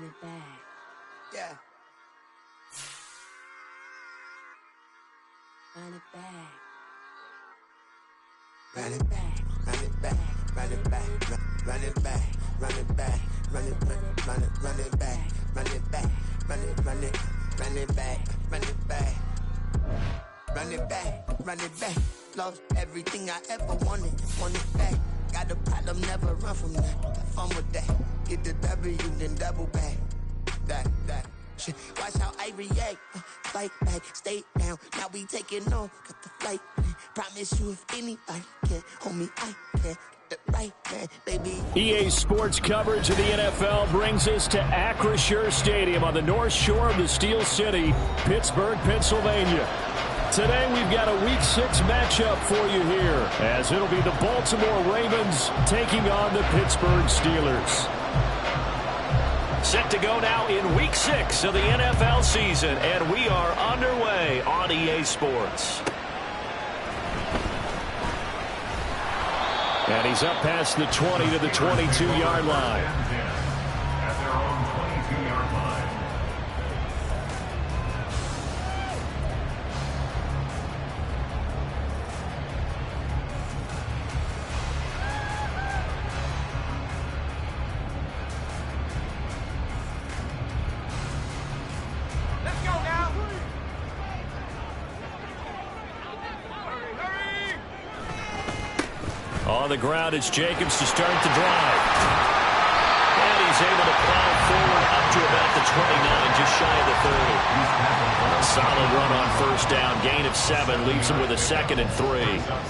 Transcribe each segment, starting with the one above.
it back. Yeah. Run it back. Run it back, run it back, run it back, run it back, run it back, run it back, run it back, run it back, run it back, run it back, run it back, run it back. Lost everything I ever wanted it back. Got a problem, never run from that. Have fun with that. Get the W, then double back. That. Shit. Watch how I react. Fight back, stay down. Now we taking off. Got the flight. Promise you, if anybody can hold me, I can. Right, man, baby. EA Sports coverage of the NFL brings us to Acrisure Stadium on the north shore of the Steel City, Pittsburgh, Pennsylvania. Today we've got a Week 6 matchup for you here, as it'll be the Baltimore Ravens taking on the Pittsburgh Steelers. Set to go now in Week 6 of the NFL season, and we are underway on EA Sports. And he's up past the 20 to the 22-yard line. At their own 22-yard line. Let's go now. On the ground, it's Jacobs to start the drive. And he's able to plow forward up to about the 29, just shy of the 30. A solid run on first down. Gain of 7 leaves him with a 2nd and 3.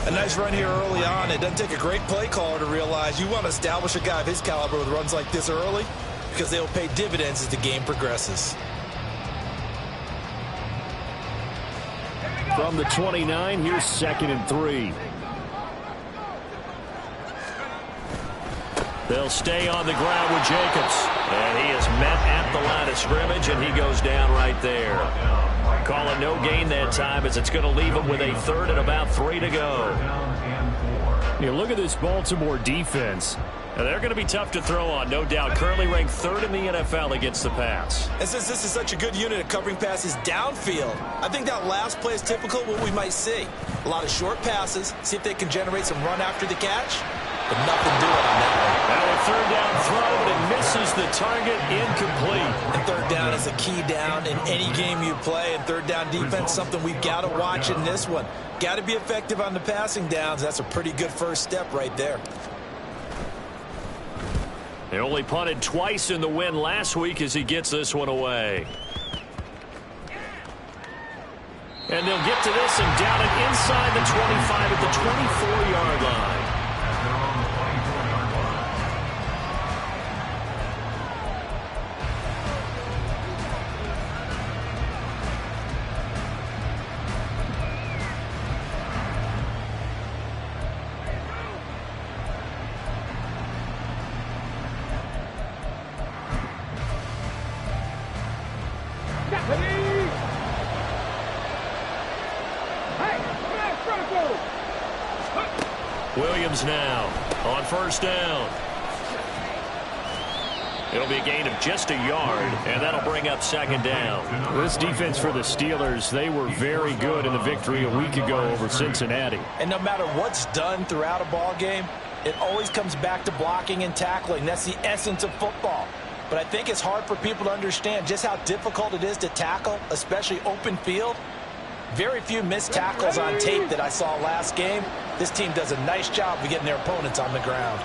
A nice run here early on. It doesn't take a great play caller to realize you want to establish a guy of his caliber with runs like this early, because they will pay dividends as the game progresses. From the 29, here's 2nd and 3. They'll stay on the ground with Jacobs. And he is met at the line of scrimmage, and he goes down right there. Call a no gain that time, as it's going to leave him with a 3rd and about 3 to go. You look at this Baltimore defense. Now, they're going to be tough to throw on, no doubt. Currently ranked 3rd in the NFL against the pass. And since this is such a good unit at covering passes downfield, I think that last play is typical of what we might see. A lot of short passes, see if they can generate some run after the catch. But nothing doing on that one. Now a 3rd down throw, but it misses the target, incomplete. And 3rd down is a key down in any game you play. And 3rd down defense, something we've got to watch in this one. Got to be effective on the passing downs. That's a pretty good first step right there. They only punted twice in the win last week as he gets this one away. And they'll get to this and down it inside the 25 at the 24-yard line. Williams now on first down. It'll be a gain of just a yard, and that'll bring up 2nd down. This defense for the Steelers, they were very good in the victory a week ago over Cincinnati. And no matter what's done throughout a ball game, it always comes back to blocking and tackling. That's the essence of football. But I think it's hard for people to understand just how difficult it is to tackle, especially open field. Very few missed tackles on tape that I saw last game. This team does a nice job of getting their opponents on the ground.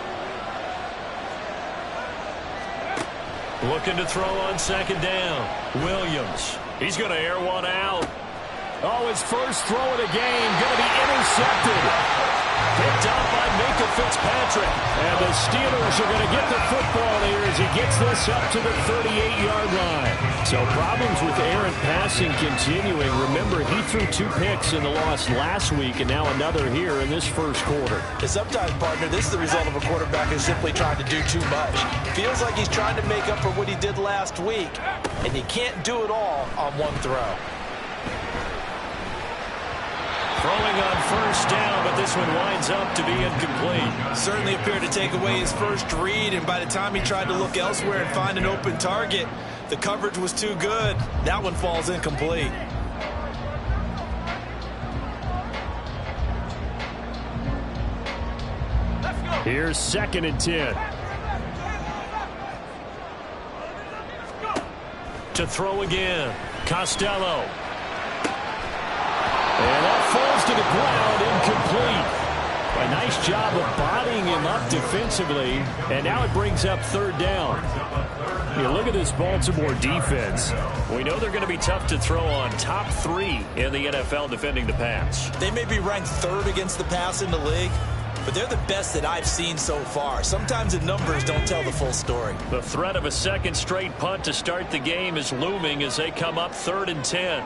Looking to throw on 2nd down. Williams. He's going to air one out. Oh, his first throw of the game going to be intercepted. Picked up by Minka Fitzpatrick. And the Steelers are going to get the football here as he gets this up to the 38-yard line. So problems with errant passing continuing. Remember, he threw 2 picks in the loss last week, and now another here in this first quarter. Sometimes, partner, this is the result of a quarterback who's simply trying to do too much. Feels like he's trying to make up for what he did last week, and you can't do it all on one throw. Throwing throwing on first down, but this one winds up to be incomplete. Certainly appeared to take away his first read, and by the time he tried to look elsewhere and find an open target, the coverage was too good. That one falls incomplete. Here's 2nd and 10. To throw again. Costello. And that falls to the ground, incomplete. A nice job of bodying him up defensively, and now it brings up 3rd down. You look at this Baltimore defense. We know they're going to be tough to throw on. Top 3 in the NFL defending the pass. They may be ranked 3rd against the pass in the league, but they're the best that I've seen so far. Sometimes the numbers don't tell the full story. The threat of a 2nd straight punt to start the game is looming as they come up 3rd and 10.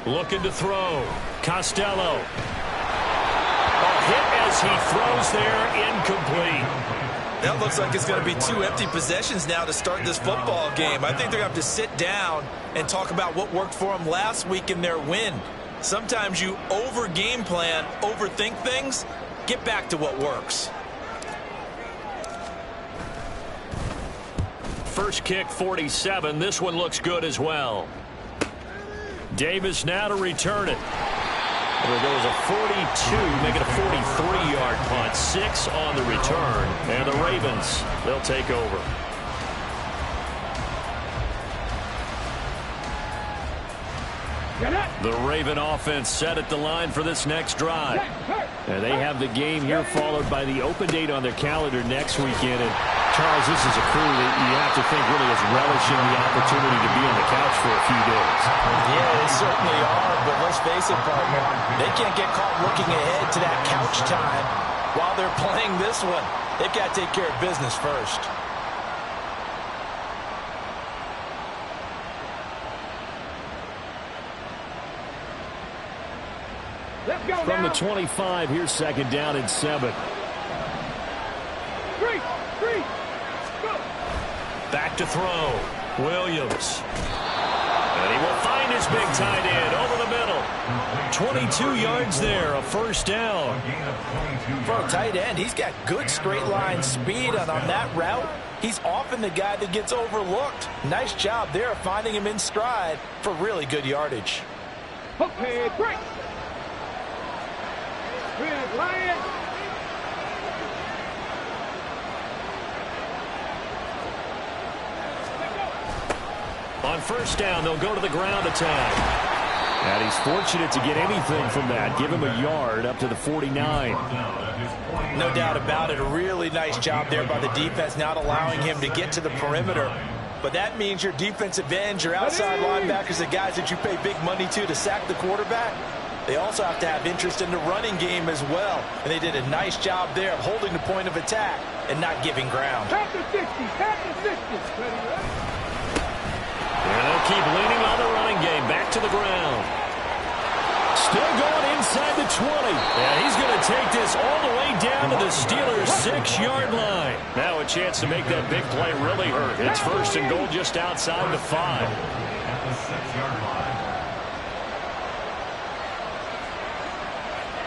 Looking to throw. Costello. A hit as he throws there, incomplete. That looks like it's going to be 2 empty possessions now to start this football game. I think they're going to have to sit down and talk about what worked for them last week in their win. Sometimes you over-game plan, overthink things. Get back to what works. First kick, 47. This one looks good as well. Davis now to return it. There goes a 42, make it a 43-yard punt. 6 on the return. And the Ravens, they'll take over. The Raven offense set at the line for this next drive. And they have the game here followed by the open date on their calendar next weekend. And Charles, this is a crew that you have to think really is relishing the opportunity to be on the couch for a few days. Yeah, they certainly are, but let's face it, partner, they can't get caught looking ahead to that couch time while they're playing this one. They've got to take care of business first. From the 25, here's 2nd down and 7. Go. Back to throw. Williams. And he will find his big tight end over the middle. 22 yards there, a 1st down. For a tight end, he's got good straight line speed, and on that route, he's often the guy that gets overlooked. Nice job there of finding him in stride for really good yardage. Okay, break. Good, Lion. On 1st down, they'll go to the ground attack. And he's fortunate to get anything from that. Give him a yard up to the 49. No doubt about it. A really nice job there by the defense, not allowing him to get to the perimeter. But that means your defensive ends, your outside linebackers, the guys that you pay big money to sack the quarterback, they also have to have interest in the running game as well. And they did a nice job there of holding the point of attack and not giving ground. Tap the 60. Tap the 60. And they'll keep leaning on the running game. Back to the ground. Still going inside the 20. And he's going to take this all the way down to the Steelers' 6-yard line. Now a chance to make that big play really hurt. It's 1st and goal just outside the 5. At the 6-yard line.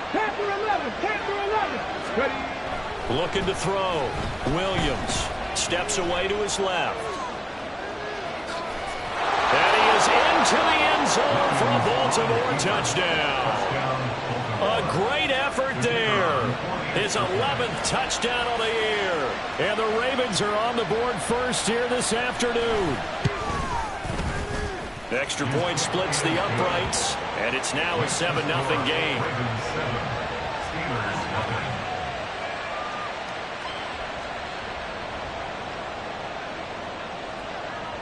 Tap the 11. Tap the 11. Ready. Looking to throw. Williams steps away to his left. And he is into the end zone for a Baltimore touchdown. A great effort there. His 11th touchdown on the year. And the Ravens are on the board first here this afternoon. The extra point splits the uprights, and it's now a 7-0 game.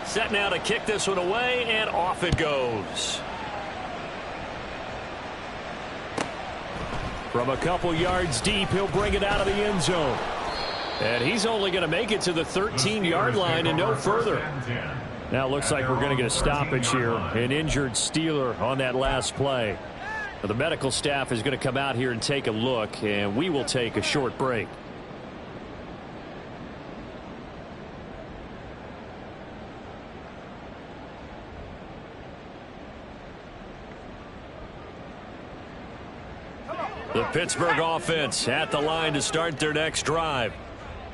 Set now to kick this one away, and off it goes. From a couple yards deep, he'll bring it out of the end zone. And he's only going to make it to the 13-yard line and no further. Now it looks like we're going to get a stoppage here. An injured Steeler on that last play. The medical staff is going to come out here and take a look, and we will take a short break. The Pittsburgh offense at the line to start their next drive.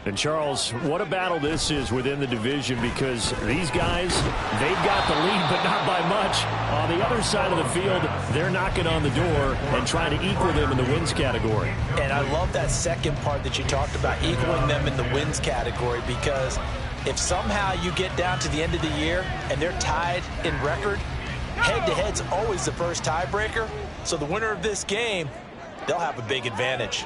And, Charles, what a battle this is within the division, because these guys, they've got the lead, but not by much. On the other side of the field, they're knocking on the door and trying to equal them in the wins category. And I love that second part that you talked about, equaling them in the wins category, because if somehow you get down to the end of the year and they're tied in record, head-to-head's always the first tiebreaker. So the winner of this game, they'll have a big advantage.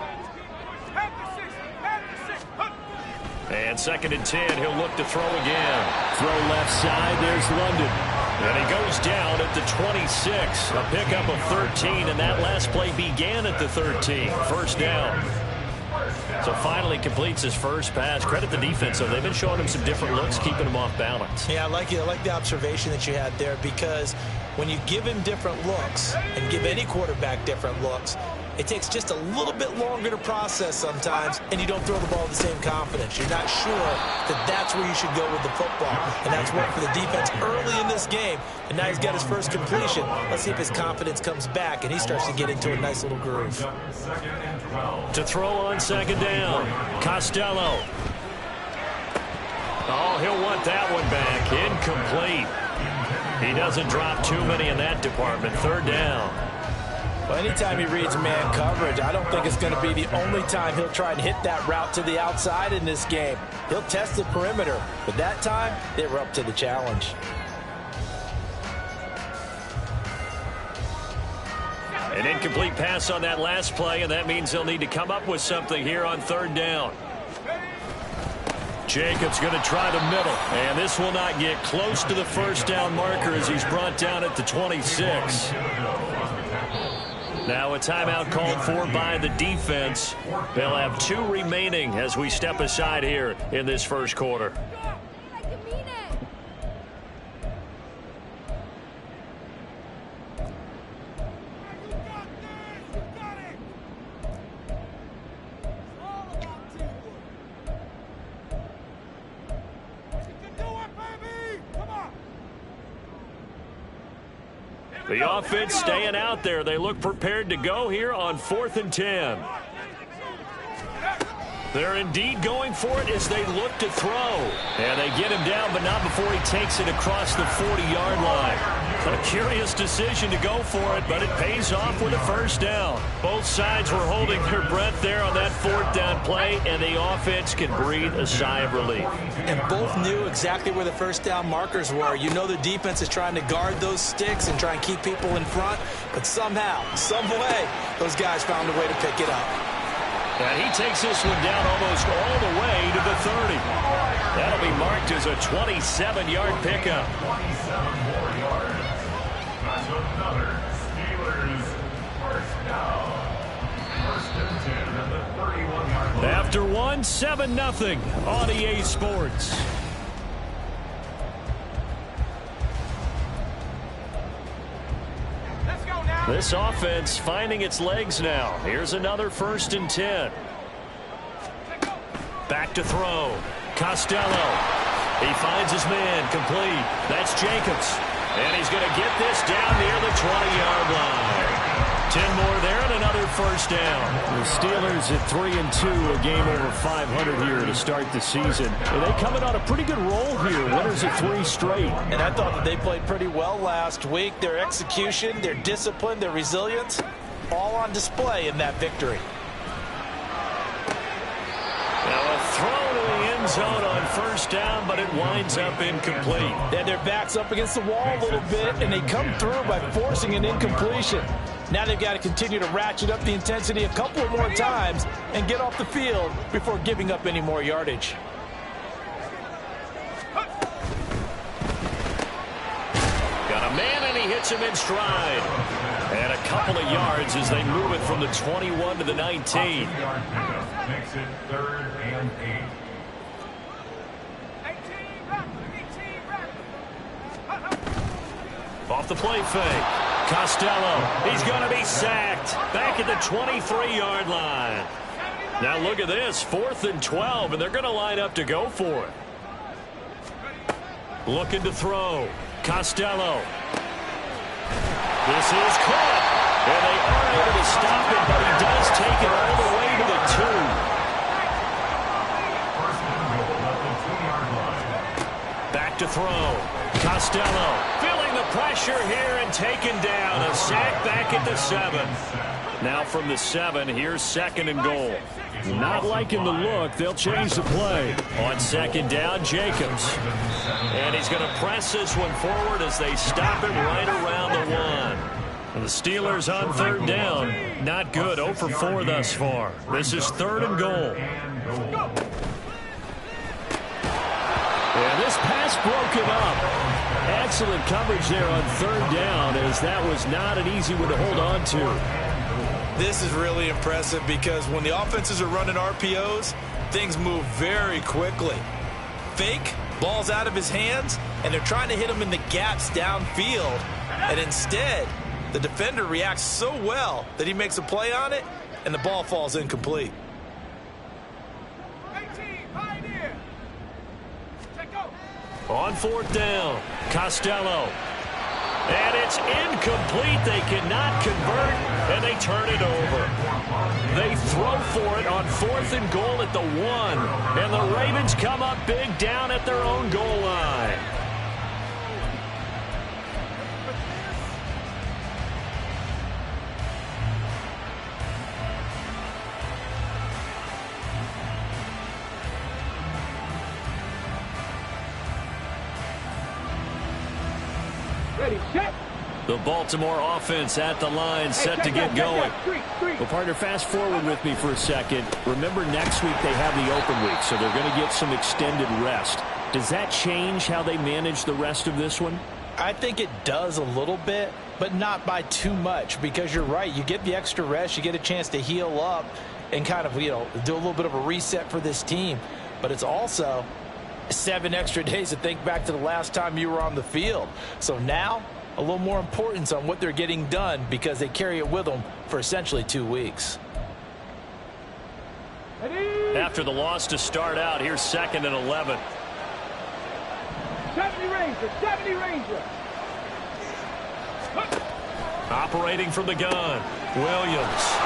And 2nd and 10, he'll look to throw again. Throw left side, there's London. And he goes down at the 26. A pickup of 13, and that last play began at the 13. First down. So finally completes his first pass. Credit the defense, though. They've been showing him some different looks, keeping him off balance. Yeah, I like it. I like the observation that you had there, because when you give him different looks and give any quarterback different looks, it takes just a little bit longer to process sometimes, and you don't throw the ball with the same confidence. You're not sure that that's where you should go with the football, and that's worked for the defense early in this game, and now he's got his first completion. Let's see if his confidence comes back, and he starts to get into a nice little groove. To throw on 2nd down, Costello. Oh, he'll want that one back. Incomplete. He doesn't drop too many in that department. 3rd down. Well, anytime he reads man coverage, I don't think it's going to be the only time he'll try and hit that route to the outside in this game. He'll test the perimeter, but that time, they were up to the challenge. An incomplete pass on that last play, and that means they'll need to come up with something here on 3rd down. Jacobs going to try the middle, and this will not get close to the first down marker as he's brought down at the 26. Now a timeout called for by the defense. They'll have 2 remaining as we step aside here in this first quarter. The offense staying out there. They look prepared to go here on 4th and 10. They're indeed going for it as they look to throw. And they get him down, but not before he takes it across the 40-yard line. A curious decision to go for it, but it pays off with a first down. Both sides were holding their breath there on that 4th down play, and the offense can breathe a sigh of relief. And both knew exactly where the first down markers were. You know the defense is trying to guard those sticks and try and keep people in front, but somehow, some way, those guys found a way to pick it up. And he takes this one down almost all the way to the 30. That'll be marked as a 27-yard pickup. 27 more yards. That's another Steelers first down. 1st and 10 at the 31-yard line. After 1, 7-0 on EA Sports. This offense finding its legs now. Here's another 1st and 10. Back to throw. Costello. He finds his man complete. That's Jacobs. And he's going to get this down near the 20-yard line. 10 more there and another first down. The Steelers at 3-2, a game over 500 here to start the season. And they coming on a pretty good roll here. Winners of 3 straight. And I thought that they played pretty well last week. Their execution, their discipline, their resilience, all on display in that victory. Now a throw to the end zone on first down, but it winds up incomplete. Then their back's up against the wall a little bit, and they come through by forcing an incompletion. Now they've got to continue to ratchet up the intensity a couple of more times and get off the field before giving up any more yardage. Got a man, and he hits him in stride. And a couple of yards as they move it from the 21 to the 19. Makes it 3rd and 8. Off the play fake. Costello, he's going to be sacked. Back at the 23-yard line. Now look at this, 4th and 12, and they're going to line up to go for it. Looking to throw. Costello. This is caught. And they are able to stop it, but he does throw. Costello feeling the pressure here and taken down. A sack back at the 7. Now from the 7, here's 2nd and goal. Not liking the look. They'll change the play. On 2nd down, Jacobs. And he's going to press this one forward as they stop him right around the 1. And the Steelers on 3rd down. Not good. 0 for 4 thus far. This is 3rd and goal. And this pass broke him up. Excellent coverage there on 3rd down, as that was not an easy one to hold on to. This is really impressive because when the offenses are running RPOs, things move very quickly. Fake, ball's out of his hands, and they're trying to hit him in the gaps downfield. And instead, the defender reacts so well that he makes a play on it, and the ball falls incomplete. On 4th down, Costello. And it's incomplete. They cannot convert, and they turn it over. They throw for it on 4th and goal at the 1. And the Ravens come up big down at their own goal line. The Baltimore offense at the line, set to get going. Well, partner, fast forward with me for a second. Remember, next week they have the open week, so they're going to get some extended rest. Does that change how they manage the rest of this one? I think it does a little bit, but not by too much, because you're right. You get the extra rest, you get a chance to heal up and kind of, do a little bit of a reset for this team. But it's also 7 extra days to think back to the last time you were on the field. So now, a little more importance on what they're getting done because they carry it with them for essentially 2 weeks. After the loss to start out, here's 2nd and 11. 70 Ranger. Operating from the gun, Williams.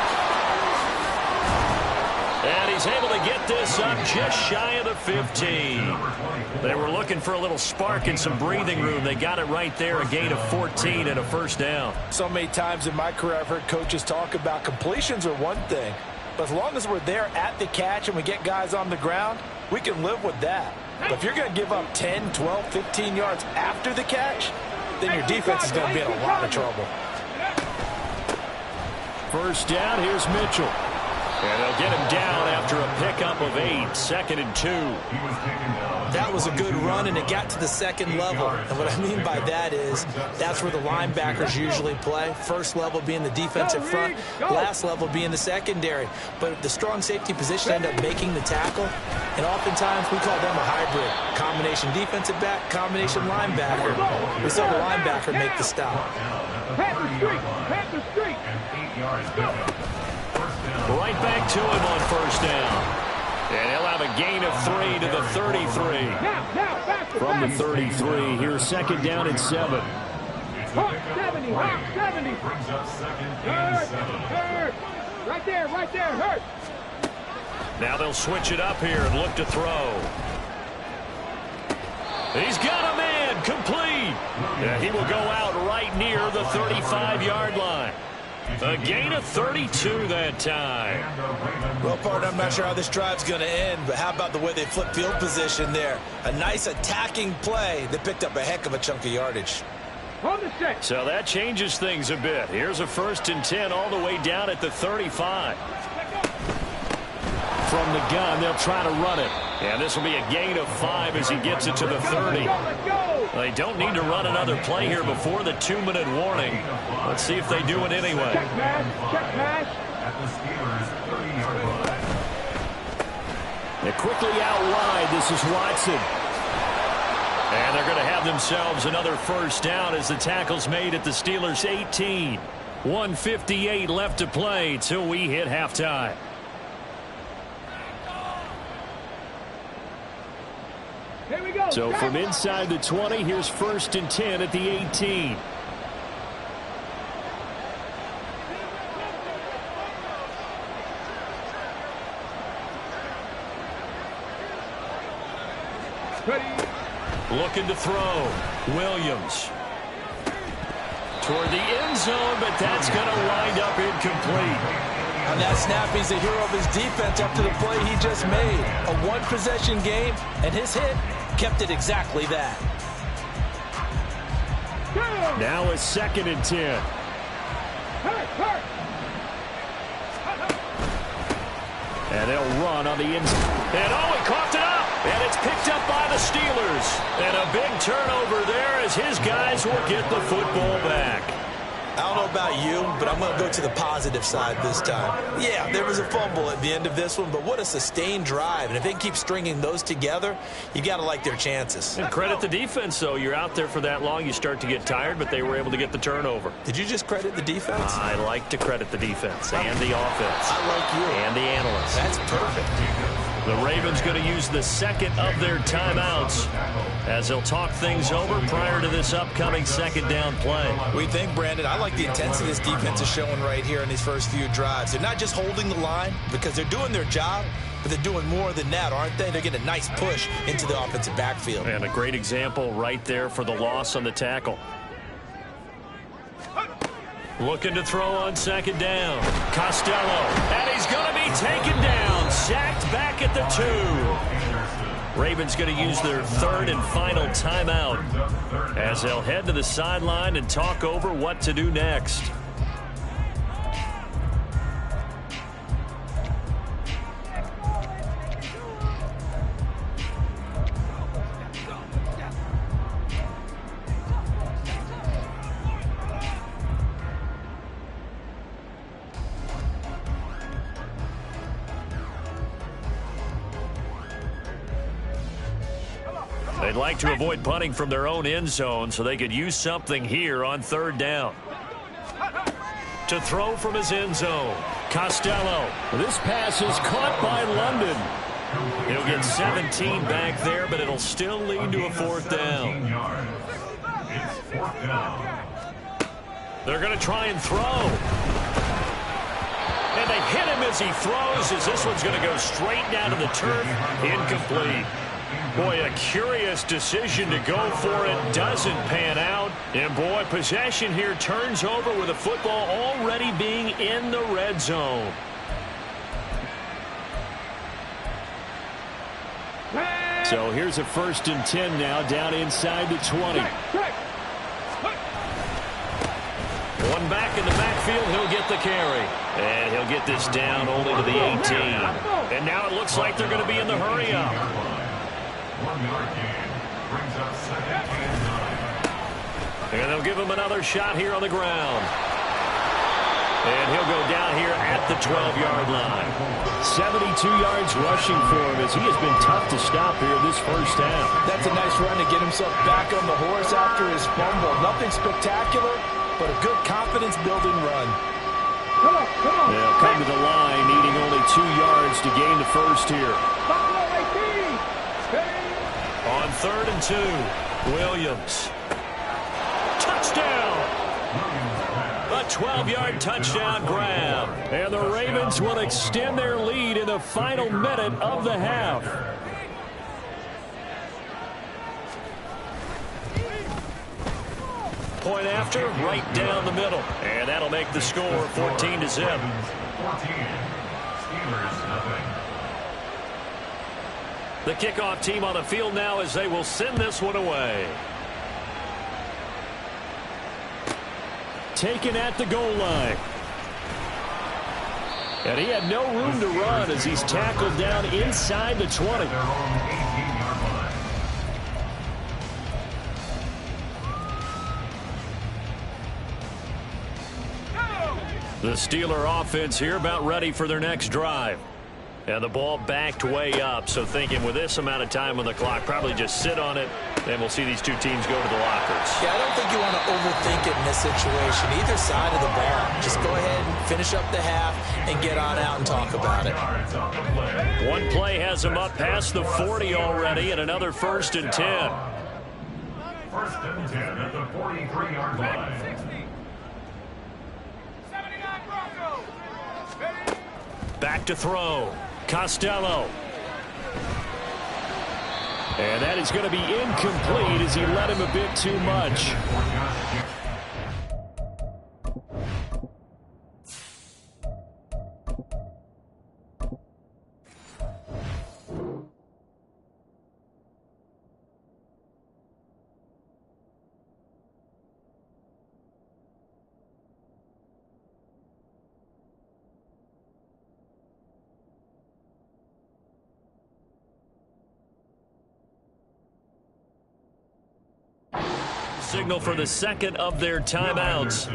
And he's able to get this up just shy of the 15. They were looking for a little spark and some breathing room. They got it right there, a gain of 14 and a 1st down. So many times in my career I've heard coaches talk about completions are one thing, but as long as we're there at the catch and we get guys on the ground, we can live with that. But if you're going to give up 10, 12, 15 yards after the catch, then your defense is going to be in a lot of trouble. 1st down, here's Mitchell. And they'll get him down after a pickup of 8, 2nd and 2. That was a good run, and it got to the 2nd level. And what I mean by that is that's where the linebackers usually play. 1st level being the defensive front, last level being the secondary. But the strong safety position end up making the tackle, and oftentimes we call them a hybrid. Combination defensive back, combination linebacker. We saw the linebacker make the stop. Panther Street. Right back to him on 1st down. And he'll have a gain of 3 to the 33. From the 33, here's 2nd down and 7. Hawk 70. Hurt. Right there, hurt. Now they'll switch it up here and look to throw. He's got a man, complete. And he will go out right near the 35-yard line. A gain of 32 that time. Well, partner, I'm not sure how this drive's going to end, but how about the way they flip field position there? A nice attacking play that picked up a heck of a chunk of yardage. So that changes things a bit. Here's a 1st and 10 all the way down at the 35. From the gun, they'll try to run it. And this will be a gain of 5 as he gets it to the 30. They don't need to run another play here before the 2-minute warning. Let's see if they do it anyway. Check pass. At the Steelers' 30-yard line. They're quickly out wide. This is Watson. And they're going to have themselves another 1st down as the tackle's made at the Steelers' 18. 1:58 left to play till we hit halftime. Here we go. So from inside the 20, here's 1st and 10 at the 18. Ready. Looking to throw. Williams. Toward the end zone, but that's going to wind up incomplete. On that snap, he's the hero of his defense after the play he just made. A one-possession game, and his hit kept it exactly that. Now a 2nd and 10. And they'll run on the inside. And oh, he coughed it up. And it's picked up by the Steelers. And a big turnover there as his guys will get the football back. I don't know about you, but I'm going to go to the positive side this time. Yeah, there was a fumble at the end of this one, but what a sustained drive. And if they keep stringing those together, you got to like their chances. And credit the defense, though. You're out there for that long, you start to get tired, but they were able to get the turnover. Did you just credit the defense? I like to credit the defense and the offense. I like you. And the analysts. That's perfect. The Ravens going to use the 2nd of their timeouts as they'll talk things over prior to this upcoming 2nd down play. We think, Brandon, I like the intensity this defense is showing right here in these first few drives. They're not just holding the line because they're doing their job, but they're doing more than that, aren't they? They're getting a nice push into the offensive backfield. And a great example right there for the loss on the tackle. Looking to throw on 2nd down. Costello. And he's going to be taken down. Sacked back at the 2. Ravens going to use their 3rd and final timeout as they'll head to the sideline and talk over what to do next. They'd like to avoid punting from their own end zone so they could use something here on 3rd down. To throw from his end zone, Costello. This pass is caught by London. He'll get 17 back there, but it'll still lead to a 4th down. It's 4th down. They're going to try and throw. And they hit him as he throws, as this one's going to go straight down to the turf. Incomplete. Boy, a curious decision to go for it. Doesn't pan out. And, boy, possession here turns over with the football already being in the red zone. So here's a 1st and 10 now down inside the 20. One back in the backfield, he'll get the carry. And he'll get this down only to the 18. And now it looks like they're going to be in the hurry-up. 1-yard gain brings up 2nd and 9. And they'll give him another shot here on the ground. And he'll go down here at the 12-yard line. 72 yards rushing for him as he has been tough to stop here this first half. That's a nice run to get himself back on the horse after his fumble. Nothing spectacular, but a good confidence-building run. Come on, come on. They'll come to the line, needing only 2 yards to gain the first here. On 3rd and 2, Williams. Touchdown! A 12-yard touchdown grab. And the Ravens will extend their lead in the final minute of the half. Point after, right down the middle. And that'll make the score 14-0. 14. Steelers nothing. The kickoff team on the field now as they will send this one away. Taken at the goal line. And he had no room to run as he's tackled down inside the 20. Their own 18-yard line. The Steeler offense here about ready for their next drive. And the ball backed way up, so thinking with this amount of time on the clock, probably just sit on it, and we'll see these two teams go to the lockers. Yeah, I don't think you want to overthink it in this situation. Either side of the ball. Just go ahead and finish up the half and get on out and talk about it. One play has them up past the 40 already, and another 1st and 10. 1st and 10 at the 43-yard line. Back to throw. Costello. And that is going to be incomplete as he led him a bit too much. Signal for the second of their timeouts.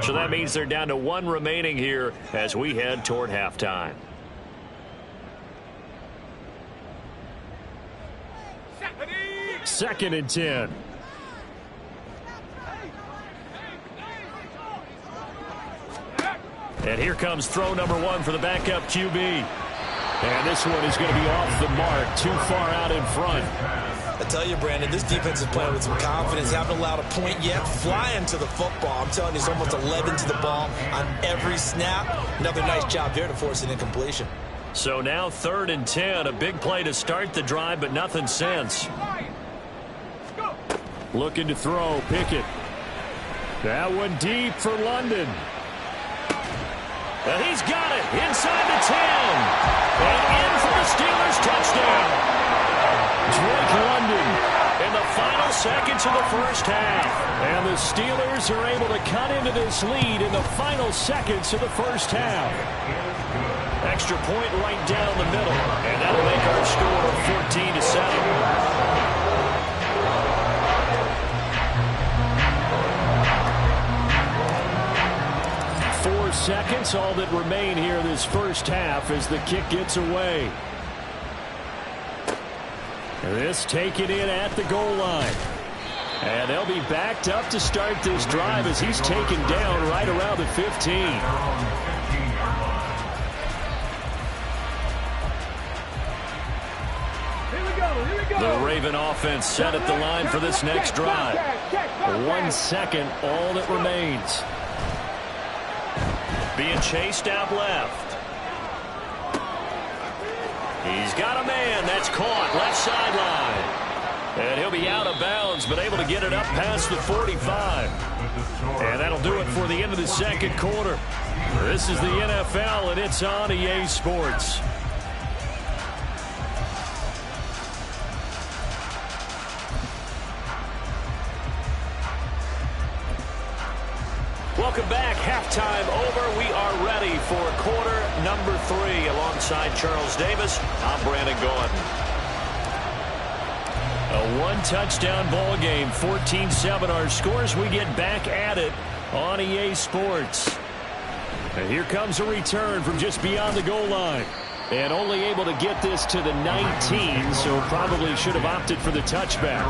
So that means they're down to one remaining here as we head toward halftime. Second and 10. And here comes throw number one for the backup QB. And this one is going to be off the mark, too far out in front. I tell you, Brandon, this defense is playing with some confidence. Haven't allowed a point yet. Flying to the football. I'm telling you, it's almost 11 to the ball on every snap. Another nice job there to force an incompletion. So now 3rd and 10. A big play to start the drive, but nothing since. Looking to throw. Pickett. That one deep for London. And he's got it inside the 10. And in for the Steelers touchdown. Drake London in the final seconds of the first half. And the Steelers are able to cut into this lead in the final seconds of the first half. Extra point right down the middle. And that'll make our score 14-7. 4 seconds, all that remain here this first half as the kick gets away. This taken in at the goal line. And they'll be backed up to start this drive as he's taken down right around the 15. Here we go. The Raven offense set at the line for this next drive. 1 second, all that remains. Being chased out left. He's got a man. That's caught. Left sideline. And he'll be out of bounds, but able to get it up past the 45. And that'll do it for the end of the second quarter. This is the NFL, and it's on EA Sports. Welcome back. Halftime over. We are ready for quarter number 3. Alongside Charles Davis, I'm Brandon Gordon. A one-touchdown ball game, 14-7 our scores. We get back at it on EA Sports. And here comes a return from just beyond the goal line. And only able to get this to the 19, so probably should have opted for the touchback.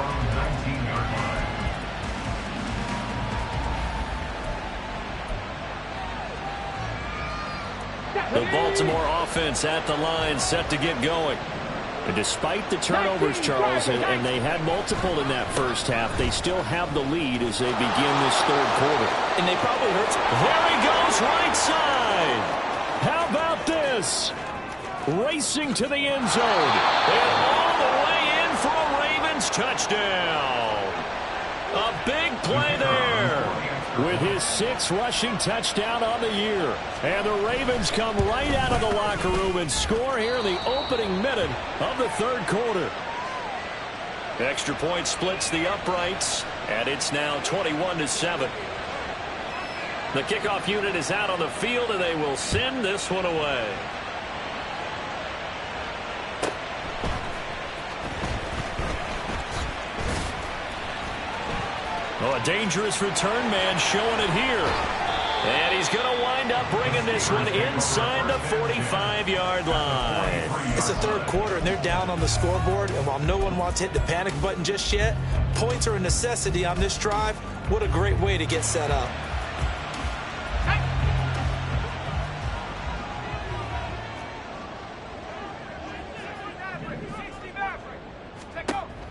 The Baltimore offense at the line, set to get going. And despite the turnovers, Charles, and they had multiple in that first half, they still have the lead as they begin this third quarter. And they probably hurt. There he goes, right side. How about this? Racing to the end zone. And all the way in for a Ravens touchdown. A big play there. With his 6th rushing touchdown on the year. And the Ravens come right out of the locker room and score here in the opening minute of the third quarter. Extra point splits the uprights, and it's now 21-7. The kickoff unit is out on the field, and they will send this one away. Oh, a dangerous return man showing it here. And he's going to wind up bringing this one inside the 45-yard line. It's the third quarter, and they're down on the scoreboard. And while no one wants to hit the panic button just yet, points are a necessity on this drive. What a great way to get set up.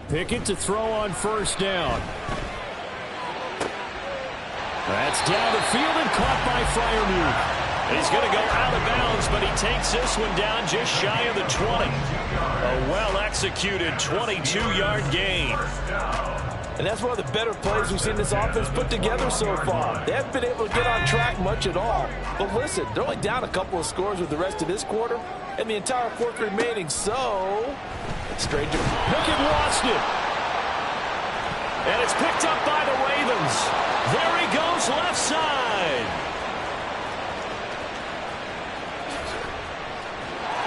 Pickett to throw on first down. That's down the field and caught by Freiermuth. He's going to go out of bounds, but he takes this one down just shy of the 20. A well-executed 22-yard gain. And that's one of the better plays we've seen this offense put together so far. They haven't been able to get on track much at all. But listen, they're only down a couple of scores with the rest of this quarter and the entire fourth remaining. So, straight to Pickett lost it. And it's picked up by the Ravens. There he goes left side.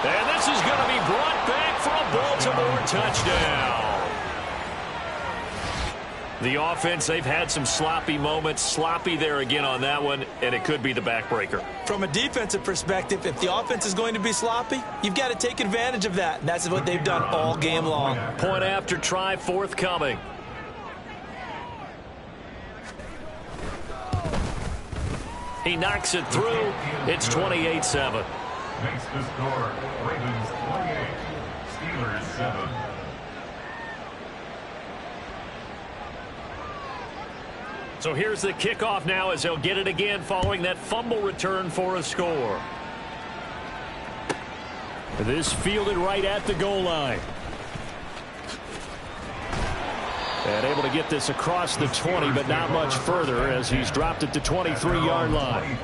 And this is going to be brought back for a Baltimore touchdown. The offense, they've had some sloppy moments. Sloppy there again on that one, and it could be the backbreaker. From a defensive perspective, if the offense is going to be sloppy, you've got to take advantage of that. And that's what they've done all game long. Point after try forthcoming. He knocks it through. It's 28-7. Makes the score Ravens 28, Steelers 7. So here's the kickoff now as they'll get it again following that fumble return for a score. This fielded right at the goal line. And able to get this across the 20, but not much further as he's dropped it to 23-yard line.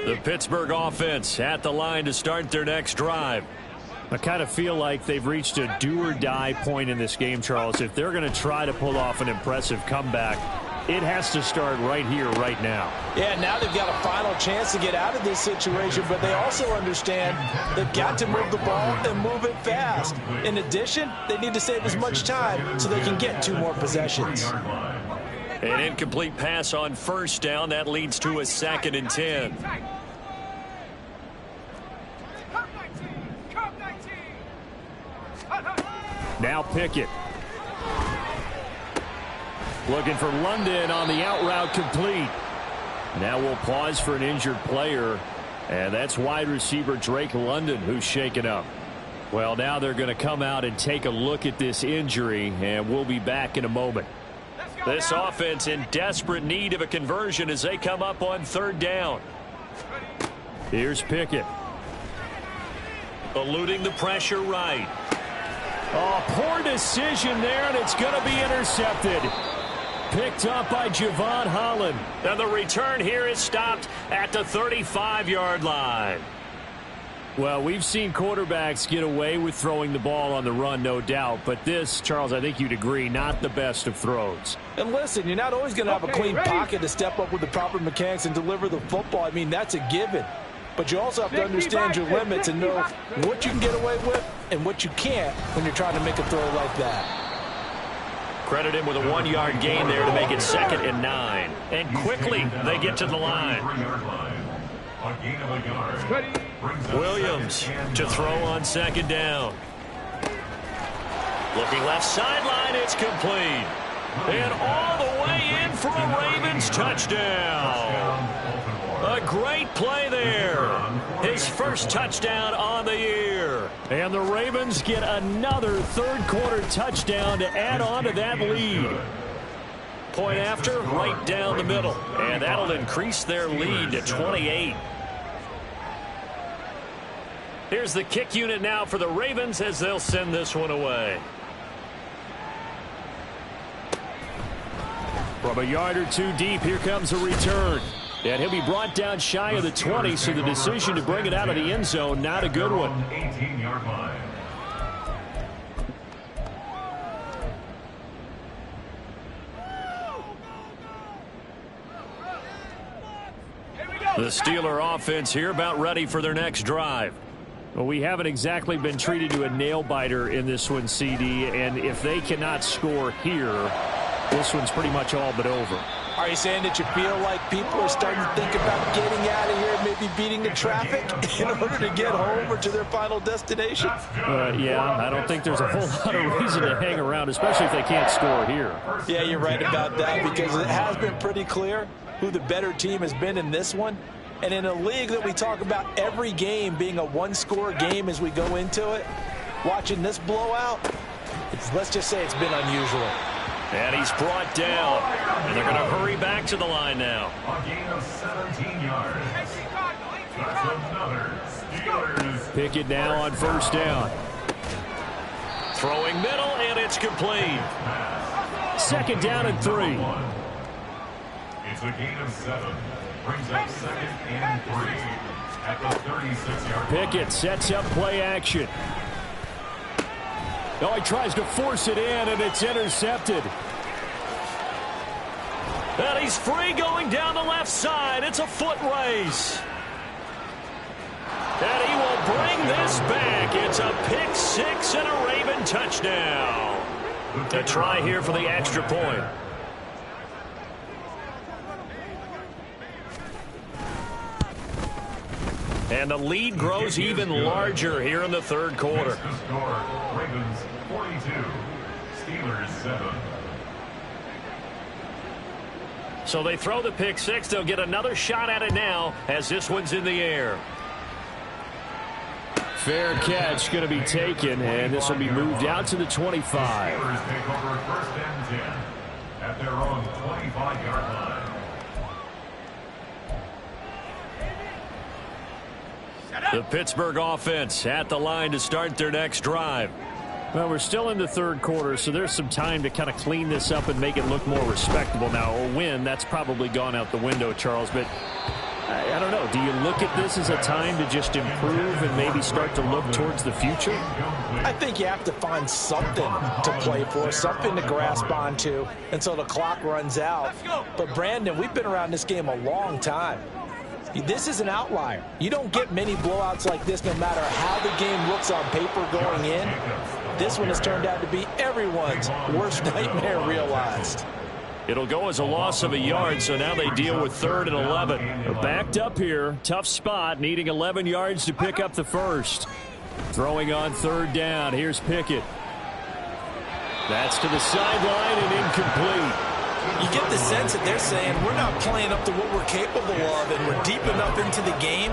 The Pittsburgh offense at the line to start their next drive. I kind of feel like they've reached a do-or-die point in this game, Charles. If they're going to try to pull off an impressive comeback, it has to start right here, right now. Yeah, now they've got a final chance to get out of this situation, but they also understand they've got to move the ball and move it fast. In addition, they need to save as much time so they can get 2 more possessions. An incomplete pass on first down. That leads to a 2nd and 10. Now Pickett. Looking for London on the out route complete. Now we'll pause for an injured player. And that's wide receiver Drake London who's shaken up. Well, now they're going to come out and take a look at this injury. And we'll be back in a moment. This offense in desperate need of a conversion as they come up on 3rd down. Here's Pickett. Eluding the pressure right. Oh, poor decision there, and it's going to be intercepted. Picked up by Javon Holland. And the return here is stopped at the 35-yard line. Well, we've seen quarterbacks get away with throwing the ball on the run, no doubt. But this, Charles, I think you'd agree, not the best of throws. And listen, you're not always going to have a clean pocket to step up with the proper mechanics and deliver the football. I mean, that's a given. But you also have to understand your limits and know what you can get away with and what you can't when you're trying to make a throw like that. Credit him with a 1-yard gain there to make it 2nd and 9. And quickly they get to the line. Williams to throw on 2nd down. Looking left sideline, it's complete. And all the way in for a Ravens touchdown. A great play there. His first touchdown on the year. And the Ravens get another 3rd quarter touchdown to add on to that lead. Point after, right down the middle. And that'll increase their lead to 28. Here's the kick unit now for the Ravens as they'll send this one away. From a yard or 2 deep, here comes a return. And he'll be brought down shy of the 20, so the decision to bring it out of the end zone, not a good one. 18-yard line. The Steeler offense here about ready for their next drive. Well, we haven't exactly been treated to a nail-biter in this one, CD, and if they cannot score here, this one's pretty much all but over. Are you saying that you feel like people are starting to think about getting out of here, maybe beating the traffic in order to get home or to their final destination? Yeah, I don't think there's a whole lot of reason to hang around, especially if they can't score here. Yeah, you're right about that because it has been pretty clear who the better team has been in this one. And in a league that we talk about every game being a 1-score game as we go into it, watching this blowout, Let's just say it's been unusual. And he's brought down. And they're going to hurry back to the line now. A gain of 17 yards. That's another Steelers. Pickett now on first down. Throwing middle, and it's complete. Second down and 3. It's a gain of 7. Brings up 2nd and 3 at the 36-yard line. Pickett sets up play action. Oh, he tries to force it in, and it's intercepted. And he's free going down the left side. It's a foot race. And he will bring this back. It's a pick 6 and a Raven touchdown. A try here for the extra point. And the lead grows even larger here in the third quarter. The score, Ravens 42, Steelers 7. So they throw the pick 6. They'll get another shot at it now as this one's in the air. Fair catch going to be taken, and this will be moved out to the 25. Steelers take over 1st and 10 at their own 25-yard line. The Pittsburgh offense at the line to start their next drive. Well, we're still in the third quarter, so there's some time to kind of clean this up and make it look more respectable. Now, a win, that's probably gone out the window, Charles, but I don't know. Do you look at this as a time to just improve and maybe start to look towards the future? I think you have to find something to play for, something to grasp onto until the clock runs out. But, Brandon, we've been around this game a long time. This is an outlier. You don't get many blowouts like this no matter how the game looks on paper going in. This one has turned out to be everyone's worst nightmare realized. It'll go as a loss of a yard, so now they deal with 3rd and 11. They're backed up here. Tough spot, needing 11 yards to pick up the first. Throwing on 3rd down. Here's Pickett. That's to the sideline and incomplete. You get the sense that they're saying we're not playing up to what we're capable of, and we're deep enough into the game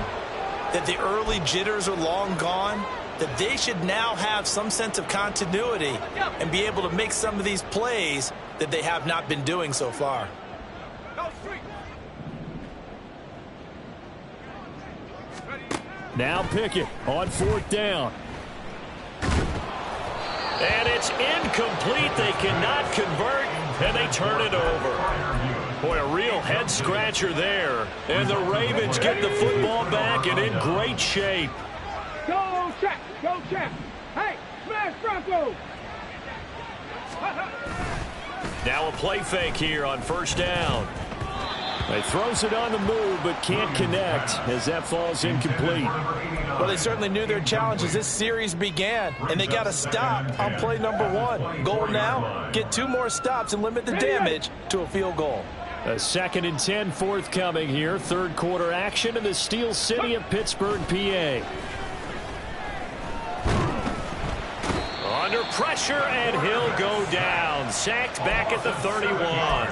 that the early jitters are long gone, that they should now have some sense of continuity and be able to make some of these plays that they have not been doing so far. Now Pickett on 4th down. And it's incomplete. They cannot convert, and they turn it over. Boy, a real head-scratcher there. And the Ravens get the football back and in great shape. Go, Jack! Go, Jack! Hey, smash Bronco! Now a play fake here on 1st down. He throws it on the move, but can't connect as that falls incomplete. Well, they certainly knew their challenge as this series began, and they got to stop on play number 1. Goal now, get 2 more stops and limit the damage to a field goal. A 2nd and 10 forthcoming here. Third quarter action in the Steel City of Pittsburgh, PA. Under pressure, and he'll go down. Sacked back at the 31.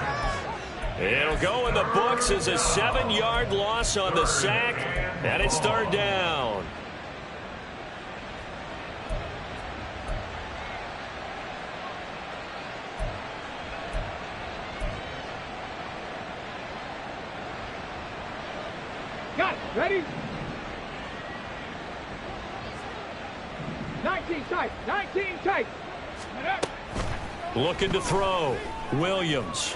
It'll go in the books as a 7-yard loss on the sack, and it's 3rd down. Got it. Ready? 19 tight. 19 tight. Looking to throw. Williams.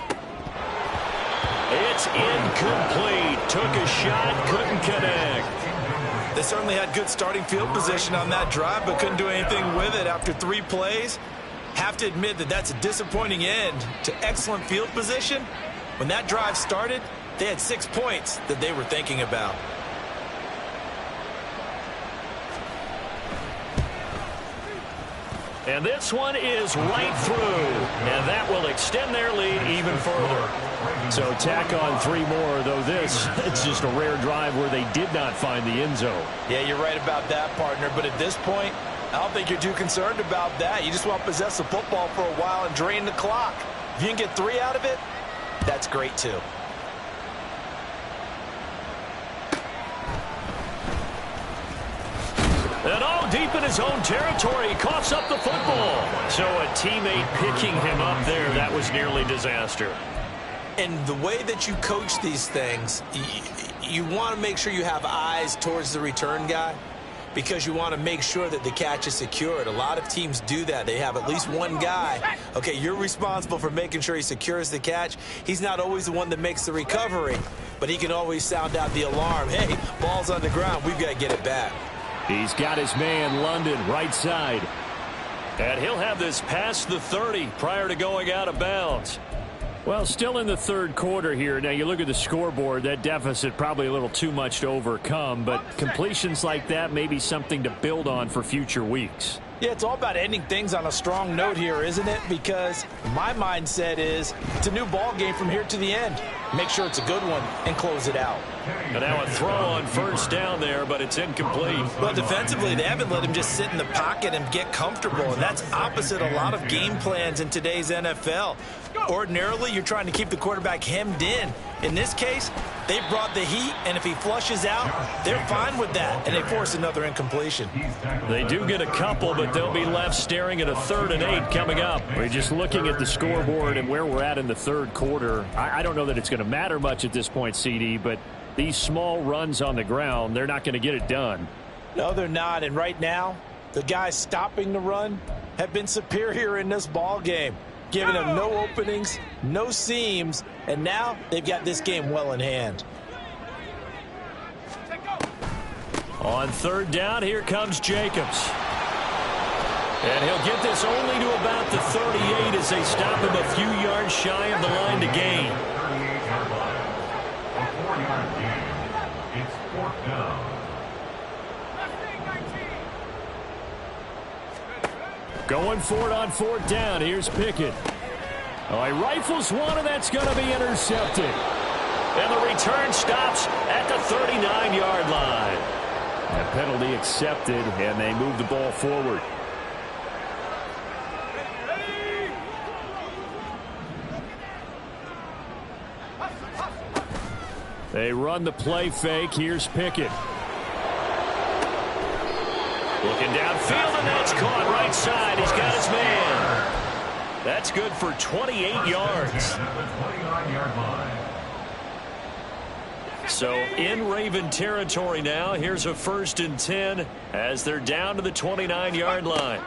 It's incomplete. Took a shot, couldn't connect. They certainly had good starting field position on that drive, but couldn't do anything with it after 3 plays. Have to admit that that's a disappointing end to excellent field position. When that drive started, they had 6 points that they were thinking about. And this one is right through, and that will extend their lead even further. So tack on 3 more, though this, it's just a rare drive where they did not find the end zone. Yeah, you're right about that, partner, but at this point, I don't think you're too concerned about that. You just want to possess the football for a while and drain the clock. If you can get 3 out of it, that's great too. And all deep deep in his own territory. He coughs up the football. So a teammate picking him up there, that was nearly disaster. And the way that you coach these things, you want to make sure you have eyes towards the return guy because you want to make sure that the catch is secured. A lot of teams do that. They have at least one guy. Okay, you're responsible for making sure he secures the catch. He's not always the one that makes the recovery, but he can always sound out the alarm. Hey, ball's on the ground. We've got to get it back. He's got his man, London, right side. And he'll have this past the 30 prior to going out of bounds. Well, still in the third quarter here. Now, you look at the scoreboard, that deficit probably a little too much to overcome, but completions like that may be something to build on for future weeks. Yeah, it's all about ending things on a strong note here, isn't it? Because my mindset is it's a new ball game from here to the end. Make sure it's a good one and close it out. And now a throw on first down there, but it's incomplete. Well, defensively, they haven't let him just sit in the pocket and get comfortable, and that's opposite a lot of game plans in today's NFL. Ordinarily, you're trying to keep the quarterback hemmed in. In this case, they brought the heat, and if he flushes out, they're fine with that, and they force another incompletion. They do get a couple, but they'll be left staring at a 3rd and 8 coming up. We're just looking at the scoreboard and where we're at in the third quarter. I don't know that it's going to matter much at this point, CD, but these small runs on the ground, they're not going to get it done. No, they're not, and right now, the guys stopping the run have been superior in this ball game, giving them no openings, no seams, and now they've got this game well in hand. On 3rd down, here comes Jacobs. And he'll get this only to about the 38 as they stop him a few yards shy of the line to gain. 38-yard line. A 4-yard gain. It's 4th down. Going for it on 4th down. Here's Pickett. Oh, he rifles one, and that's going to be intercepted. And the return stops at the 39-yard line. That penalty accepted, and they move the ball forward. They run the play fake. Here's Pickett. Looking downfield, and that's caught right side. He's got his man. That's good for 28 yards. So in Raven territory now. Here's a 1st and 10 as they're down to the 29-yard line.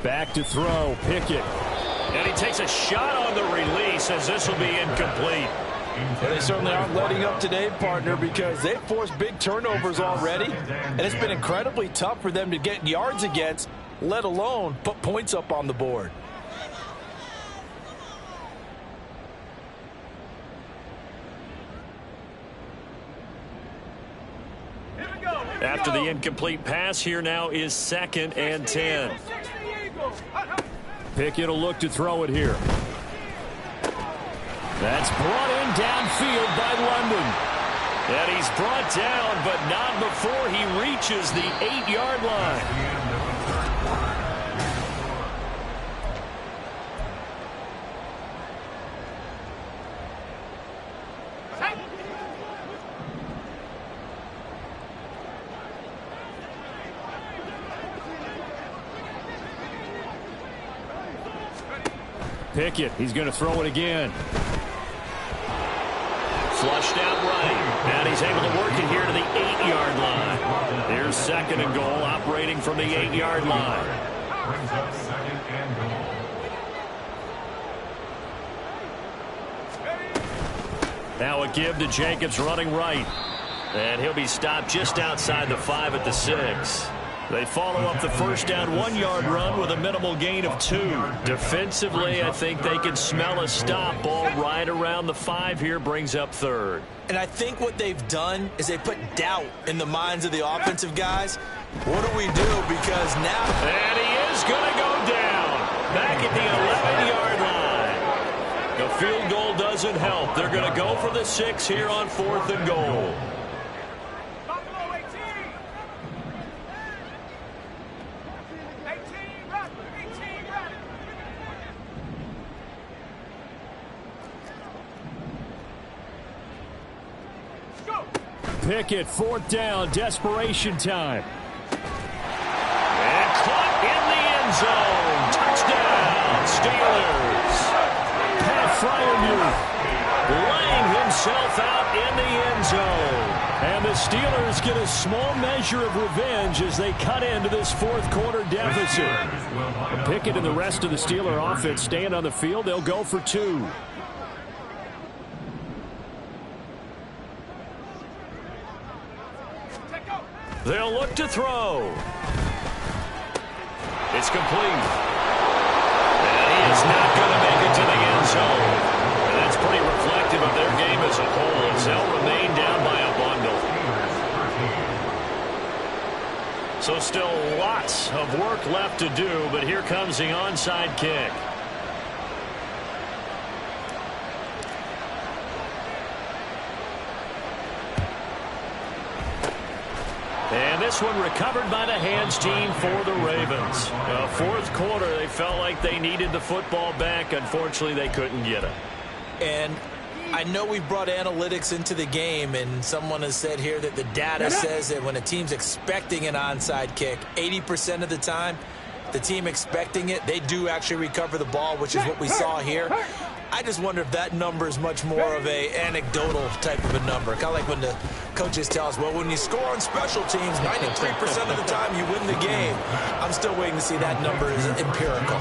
Back to throw, Pickett. And he takes a shot on the release as this will be incomplete. Well, they certainly aren't letting up today, partner, because they've forced big turnovers already, and it's been incredibly tough for them to get yards against, let alone put points up on the board. After the incomplete pass, here now is 2nd and 10. Pickett will look to throw it here. That's brought in downfield by London. And he's brought down, but not before he reaches the 8-yard line. Pickett, he's going to throw it again. Flushed out right, and he's able to work it here to the 8-yard line. Here's 2nd and goal, operating from the 8-yard line. Brings up 2nd and goal. Now a give to Jacobs running right. And he'll be stopped just outside the 5 at the 6. They follow up the first down 1-yard run with a minimal gain of 2. Defensively, I think they can smell a stop. Ball right around the 5 here, brings up 3rd. And I think what they've done is they put doubt in the minds of the offensive guys. What do we do? Because now... And he is going to go down. Back at the 11-yard line. The field goal doesn't help. They're going to go for the 6 here on 4th and goal. Pickett, 4th down, desperation time. And end zone. Touchdown, Steelers. Pat Fryermuth laying himself out in the end zone. And the Steelers get a small measure of revenge as they cut into this fourth quarter deficit. Pickett and the rest of the Steeler offense staying on the field. They'll go for 2. They'll look to throw. It's complete. And he is not going to make it to the end zone. And that's pretty reflective of their game as a whole as they'll remain down by a bundle. So still lots of work left to do, but here comes the onside kick. And this one recovered by the hands team for the Ravens. Fourth quarter, they felt like they needed the football back. Unfortunately, they couldn't get it. And I know we brought analytics into the game, and someone has said here that the data says that when a team's expecting an onside kick, 80% of the time, the team expecting it, they do actually recover the ball, which is what we saw here. I just wonder if that number is much more of a anecdotal type of a number. Kind of like when the coaches tell us, well, when you score on special teams, 93% of the time you win the game. I'm still waiting to see that number is empirical.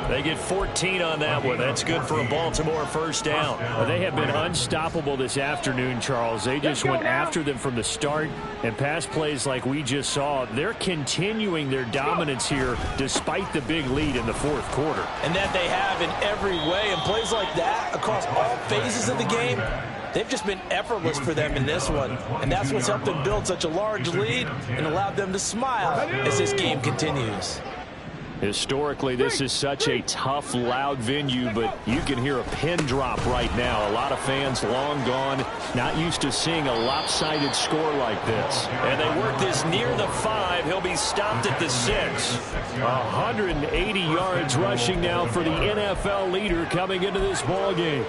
They get 14 on that one. That's good for a Baltimore first down. They have been unstoppable this afternoon, Charles. They just went after them from the start, and pass plays like we just saw, they're continuing their dominance here despite the big lead in the fourth quarter. And that they have in every way, and plays like that across all phases of the game, they've just been effortless for them in this one. And that's what's helped them build such a large lead and allowed them to smile as this game continues. Historically, this is such a tough, loud venue, but you can hear a pin drop right now. A lot of fans long gone, not used to seeing a lopsided score like this. And they work this near the 5. He'll be stopped at the 6. 180 yards rushing now for the NFL leader coming into this ball game.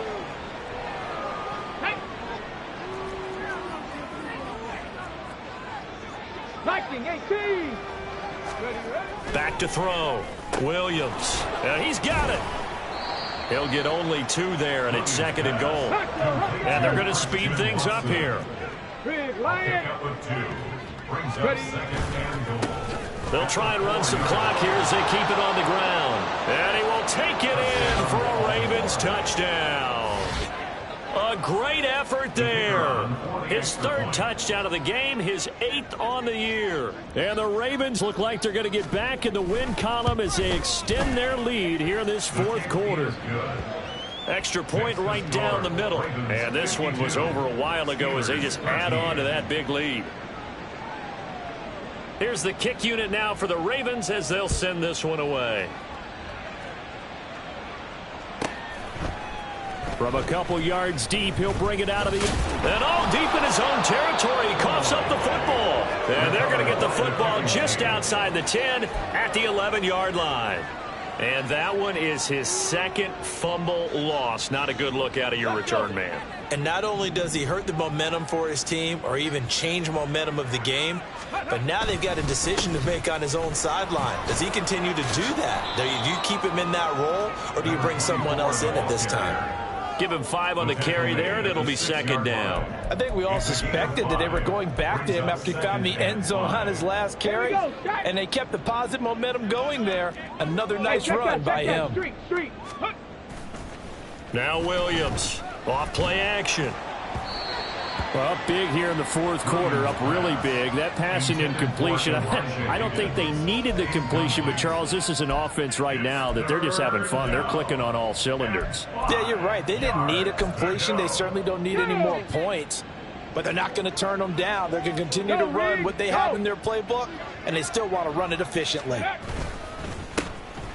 Lightning 18. Back to throw. Williams. He's got it. He'll get only 2 there, and it's second and goal. And they're going to speed things up here. Big Lion. They'll try and run some clock here as they keep it on the ground. And he will take it in for a Ravens touchdown. A great effort there. His 3rd touchdown of the game, his 8th on the year. And the Ravens look like they're going to get back in the win column as they extend their lead here in this fourth quarter. Extra point right down the middle. And this one was over a while ago as they just add on to that big lead. Here's the kick unit now for the Ravens as they'll send this one away. From a couple yards deep, he'll bring it out of the... And all deep in his own territory, he coughs up the football. And they're going to get the football just outside the 10 at the 11-yard line. And that one is his 2nd fumble loss. Not a good look out of your return man. And not only does he hurt the momentum for his team or even change momentum of the game, but now they've got a decision to make on his own sideline. Does he continue to do that? Do you keep him in that role, or do you bring someone else in at this time? Give him 5 on the carry there, and it'll be second down. I think we all suspected that they were going back to him after he found the end zone on his last carry, and they kept the positive momentum going there. Another nice run by him. Now Williams, off play action. Well, up big here in the fourth quarter, up really big. That passing incompletion, I don't think they needed the completion, but Charles, this is an offense right now that they're just having fun. They're clicking on all cylinders. Yeah, you're right. They didn't need a completion. They certainly don't need any more points, but they're not going to turn them down. They're going to continue to run what they have in their playbook, and they still want to run it efficiently.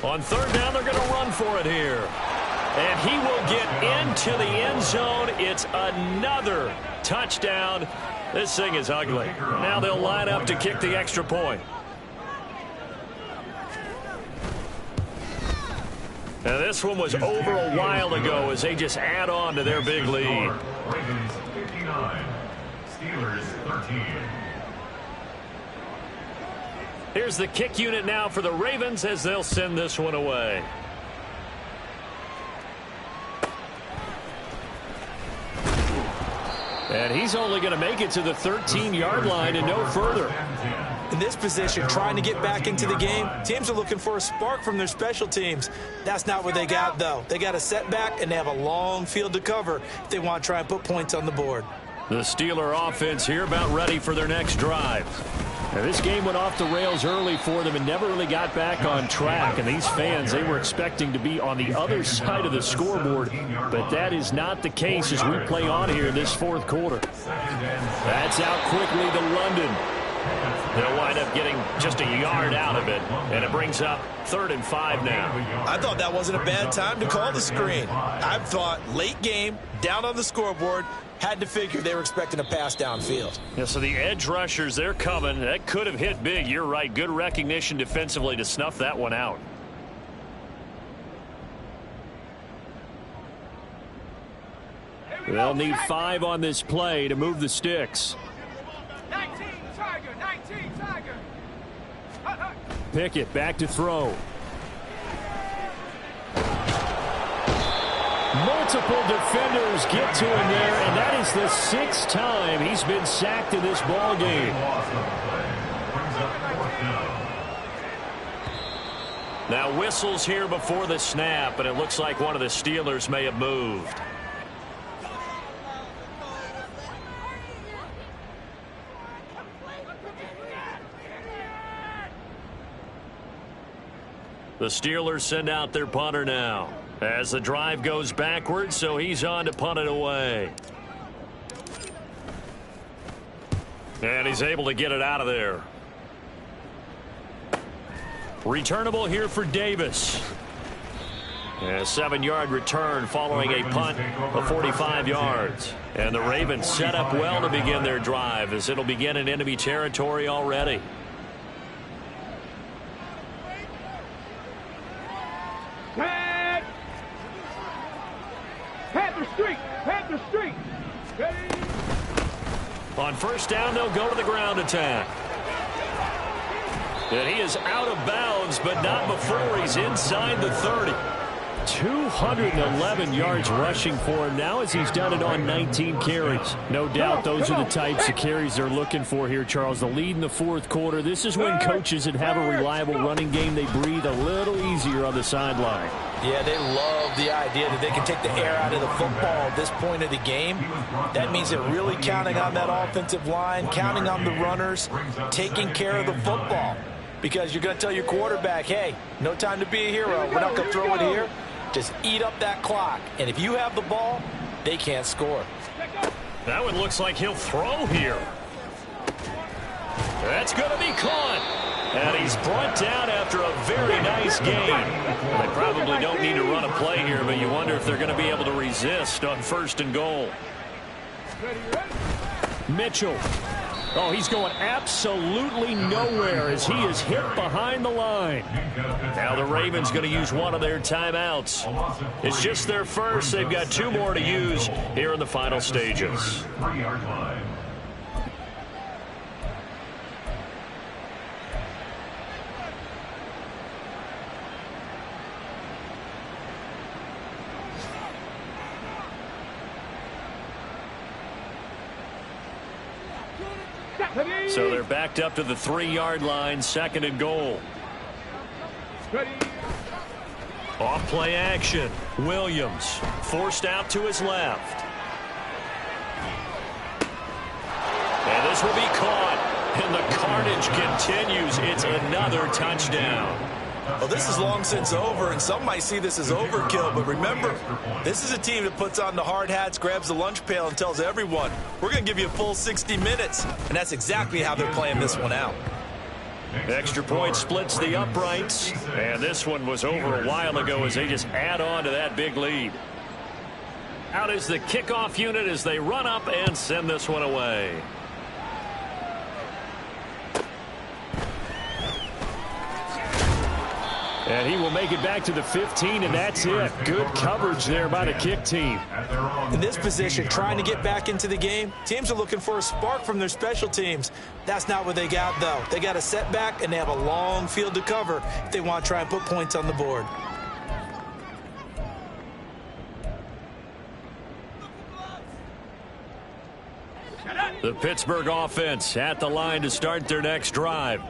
On 3rd down, they're going to run for it here. And he will get into the end zone. It's another touchdown. This thing is ugly. Now they'll line up to kick the extra point. And this one was over a while ago as they just add on to their big lead. Ravens 59, Steelers 13. Here's the kick unit now for the Ravens as they'll send this one away. And he's only going to make it to the 13-yard line and no further. In this position, trying to get back into the game, teams are looking for a spark from their special teams. That's not what they got, though. They got a setback, and they have a long field to cover if they want to try and put points on the board. The Steeler offense here about ready for their next drive. Now, this game went off the rails early for them and never really got back on track. And these fans, they were expecting to be on the other side of the scoreboard. But that is not the case as we play on here in this fourth quarter. That's out quickly to London. They'll wind up getting just a yard out of it. And it brings up 3rd and 5 now. I thought that wasn't a bad time to call the screen. I thought late game, down on the scoreboard, had to figure they were expecting a pass downfield. Yeah, so the edge rushers, they're coming. That could have hit big. You're right. Good recognition defensively to snuff that one out. They'll need 5 on this play to move the sticks. 19 Tiger, 19 Tiger. Pickett back to throw. Multiple defenders get to him there, and that is the 6th time he's been sacked in this ball game. Now whistles here before the snap, and it looks like one of the Steelers may have moved. The Steelers send out their punter now as the drive goes backwards, so he's on to punt it away. And he's able to get it out of there. Returnable here for Davis. And a 7-yard return following a punt of 45 yards. And the Ravens set up well to begin their drive as it'll begin in enemy territory already. Panther Street. On first down, they'll go to the ground attack. And he is out of bounds, but not before he's inside the 30. 211 yards rushing for him now as he's done it on 19 carries. No doubt those are the types of carries they're looking for here, Charles. The lead in the fourth quarter. This is when coaches that have a reliable running game, they breathe a little easier on the sideline. Yeah, they love the idea that they can take the air out of the football at this point of the game. That means they're really counting on that offensive line, counting on the runners, taking care of the football. Because you're going to tell your quarterback, hey, no time to be a hero. We're not going to throw it here. Just eat up that clock. And if you have the ball, they can't score. That one looks like he'll throw here. That's going to be caught. And he's brought down after a very nice game. They probably don't need to run a play here, but you wonder if they're going to be able to resist on 1st and goal. Mitchell. Oh, he's going absolutely nowhere as he is hit behind the line. Now the Ravens going to use one of their timeouts. It's just their first. They've got 2 more to use here in the final stages. 3-yard line. So they're backed up to the 3-yard line, 2nd and goal. Off play action. Williams forced out to his left. And this will be caught. And the carnage continues. It's another touchdown. Well, this is long since over, and some might see this as overkill. But remember, this is a team that puts on the hard hats, grabs the lunch pail, and tells everyone, we're going to give you a full 60 minutes. And that's exactly how they're playing this one out. Extra point splits the uprights. And this one was over a while ago as they just add on to that big lead. Out is the kickoff unit as they run up and send this one away. And he will make it back to the 15, and that's it. Good coverage there by the kick team. In this position, trying to get back into the game, teams are looking for a spark from their special teams. That's not what they got, though. They got a setback, and they have a long field to cover if they want to try and put points on the board. The Pittsburgh offense at the line to start their next drive.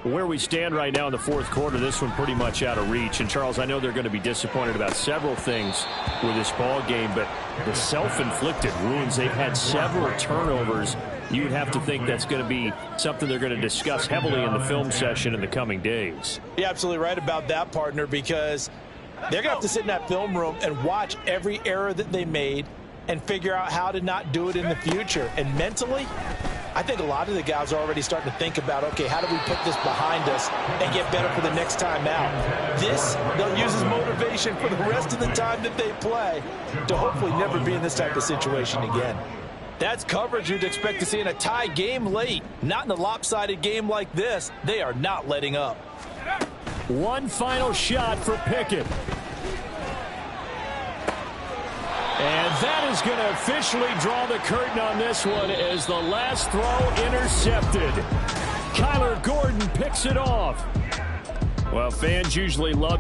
Where we stand right now in the fourth quarter, this one pretty much out of reach. And, Charles, I know they're going to be disappointed about several things with this ball game, but the self-inflicted wounds, they've had several turnovers. You'd have to think that's going to be something they're going to discuss heavily in the film session in the coming days. You're absolutely right about that, partner, because they're going to have to sit in that film room and watch every error that they made and figure out how to not do it in the future. And mentally, I think a lot of the guys are already starting to think about, okay, how do we put this behind us and get better for the next time out? This, they'll use as motivation for the rest of the time that they play to hopefully never be in this type of situation again. That's coverage you'd expect to see in a tie game late. Not in a lopsided game like this. They are not letting up. One final shot for Pickett. And that is going to officially draw the curtain on this one as the last throw intercepted. Kyler Gordon picks it off. Well, fans usually love to